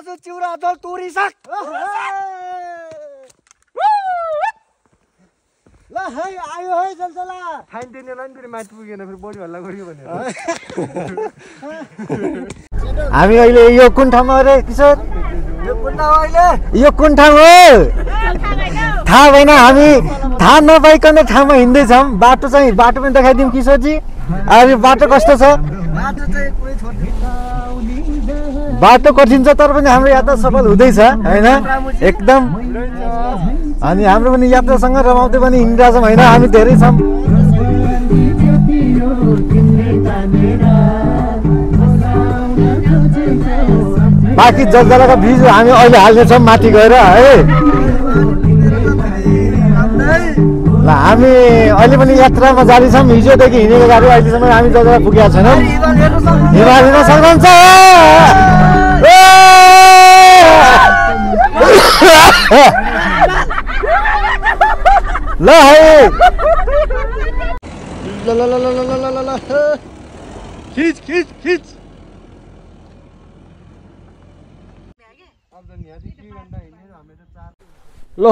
बसु चिउरा दल तुरी साग ल है आयो है जलजला फाइन दिने नदिने माथि पुगेन फेरि बढी हल्ला गरियो भनेर हामी अहिले यो कुन ठाउँमा अरे किशोर यो कुन ठाउँ हो थाहा भएन हामी थाहा नपाइकन ठाउँमा हिँड्दैछौँ बाटो पनि देखाइदिउँ किशोरजी अब बाटो कस्तो छ बाटो कठिन छ तर पनि हाम्रो यात्रा सफल हुँदैछ होइन एकदम अनि हाम्रो पनि यात्रासँग रमाउँदै पनि हिँडिरहेछौँ होइन हामी धेरै छौँ बाँकी जलजलाको भिडियो हामी अहिले हाल्नेछौँ माथि गएर है ल हामी अहिले पनि यात्रामा जारी छौँ हिजोदेखि हिँडेको गाडी अहिलेसम्म हामी जलजला पुगेका छैनौँ हिमाल हिँड्न सक्नुहुन्छ ल है ल खिच ल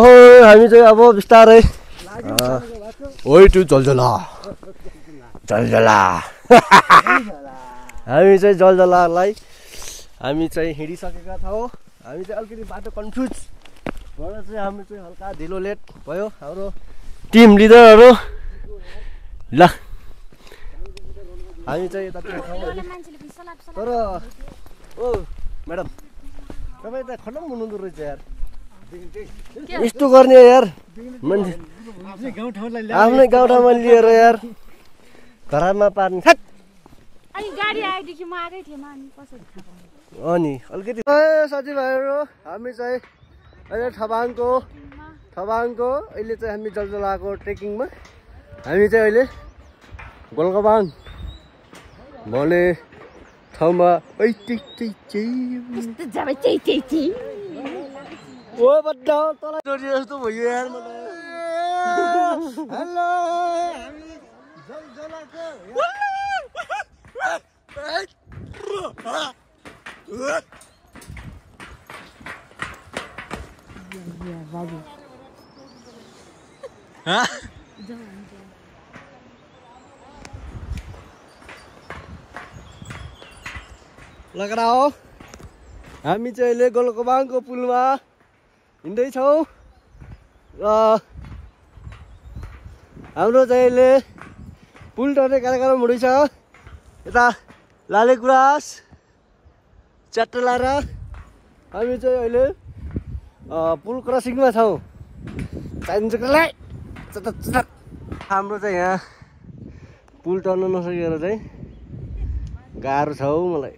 हामी चाहिँ अब बिस्तारै ओइ टु जलजला हामी चाहिँ जलजलालाई हामी चाहिँ हिँडिसकेका छौँ हामी चाहिँ अलिकति बाटो कन्फ्युज भएर चाहिँ हामी चाहिँ हल्का ढिलो लेट भयो हाम्रो टिम लिडरहरू ल हामी चाहिँ यतातिर छौँ तर ओ म्याडम तपाईँ त खतम हुनुहुँदो रहेछ यार यस्तो गर्ने यार मान्छे आफ्नै गाउँठाउँमा लिएर यार घरमा पार्ने अनि अलिकति साथीभाइहरू हामी चाहिँ अहिले ठबाङको अहिले चाहिँ हामी जलजलाको ट्रेकिङमा हामी चाहिँ अहिले गोलगबाङ भन्ने ठाउँमा ओ बड्डा तँलाई जोडियो जस्तो भयो यार मलाई हेलो हामी जलजलाको लगडा हो हामी चाहिँ अहिले गोलगबाङको पुलमा हिँड्दैछौँ र हाम्रो चाहिँ अहिले पुल टर्ने कार्यक्रम हुँदैछ यता लालीगुराँस च्याटलाएर हामी चाहिँ अहिले पुल क्रसिङमा छौँ हाम्रो चाहिँ यहाँ पुल टर्न नसकेर चाहिँ गाह्रो छ हौ मलाई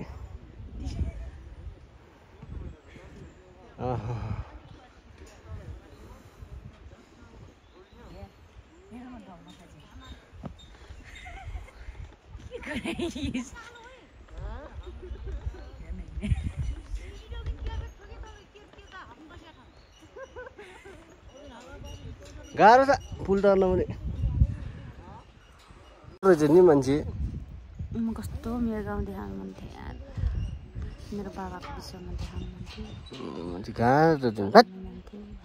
गाह्रो छ पुल टर्न पनि रहेछ नि मान्छे कस्तो मेरो गाउँ देखाउनु मन थियो यार मेरो बाबाको विषयमा देखाउनु मन थियो मान्छे गाह्रो छ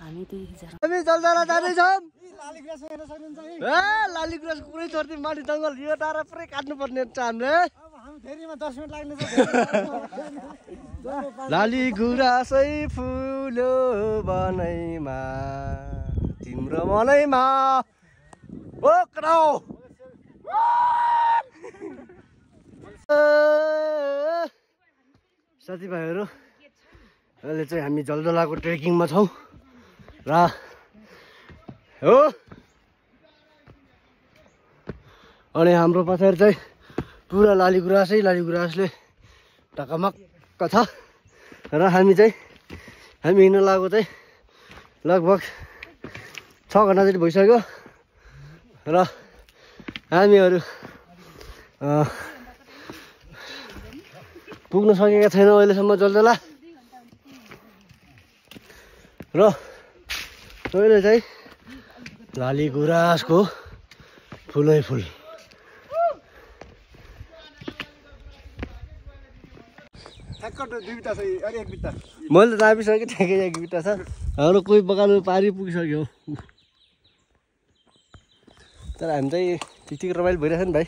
हामी जलजला जाँदैछौँ लालीगुराँस पुरै चढ्थ्यौँ माथि जङ्गल यो टाढा पुरै काट्नुपर्ने छ हामीले फेरिमा 10 मिनट लाग्ने लालीगुराँसै फुल्यो बनैमा तिम्रो मनैमा ओ कराउ साथीभाइहरू अहिले चाहिँ हामी जलजलाको ट्रेकिङमा छौँ र हो अनि हाम्रो पछाडि चाहिँ पुरा लालीगुराँसले ढकमक्क छ र हामी हिँड्न लागेको चाहिँ लगभग 6 घन्टा जति भइसक्यो र हामीहरू पुग्न सकेका छैनौँ अहिलेसम्म जलजला र अहिले चाहिँ लालीगुराँसको फुलै फुल कट 2 बिटा छ अनि 1 बिटा मैले त नापिसकेँ ठ्याक्कै एक बिटा छ हाम्रो कोही बगानमा पारी पुगिसक्यो तर हामी चाहिँ ठिक रमाइलो भइरहेछ नि भाइ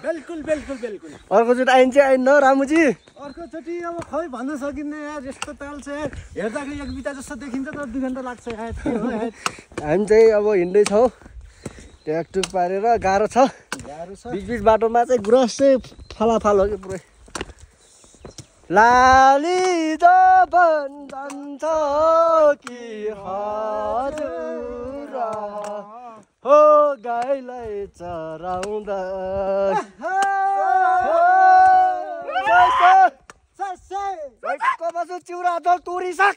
बिल्कुल बिल्कुल बिल्कुल अर्कोचोटि आइन्छ आइन्न रामुजी अर्कोचोटि अब खै भन्न सकिन्न यार यस्तो ताल छ यार हेर्दाखेरि 1 बिटा जस्तो देखिन्छ तर 2 घण्टा लाग्छ यार के हो यार हामी चाहिँ अब हिँड्दैछौँ ट्याकटुक पारेर गाह्रो छ बिच बाटोमा चाहिँ गुराँस चाहिँ फालाफाल हो कि पुरै लाली जबन जान्छ कि हजुर हो गाईलाई चराउँदा कमासु चिउरा दल तुरी साग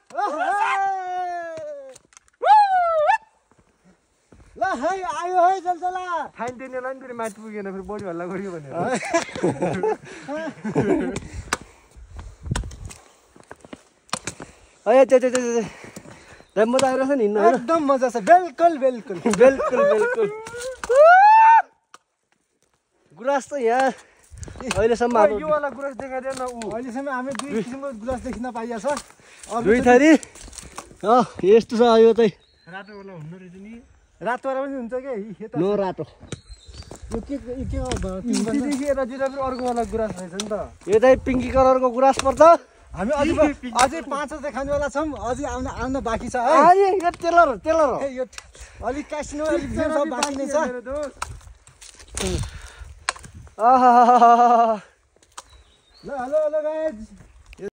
ल है आयो है जलजला फाइन दिनेलाई फेरि माथि पुगेन फेरि बढी हल्ला गरियो भनेर मजा आइरहेछ नि हिँड्नु एकदम मजा छ बिल्कुल बिल्कुल बिल्कुल बिल्कुल गुराँस त यहाँ अहिलेसम्म यो वाला गुराँस देखाइदिएन न ऊ अहिलेसम्म हामी 2 किसिमको गुराँस देखिन पाइया छ 2 थरी यस्तो छ यो चाहिँ रातो वाला हुनु रहेछ नि रातो वाला पनि हुन्छ के नो रातो यो के यता दिँदा फेरि अर्को वाला गुराँस रहेछ नि त यो चाहिँ पिङ्की कलरको गुराँस पर्छ हामी अझै 5 देखाउनेवाला छौँ अझै आउन बाँकी छ है यो टेलर हो यो अलिक काट्नु अलिक बाँकी नै छ आहा ल हेलो गाइज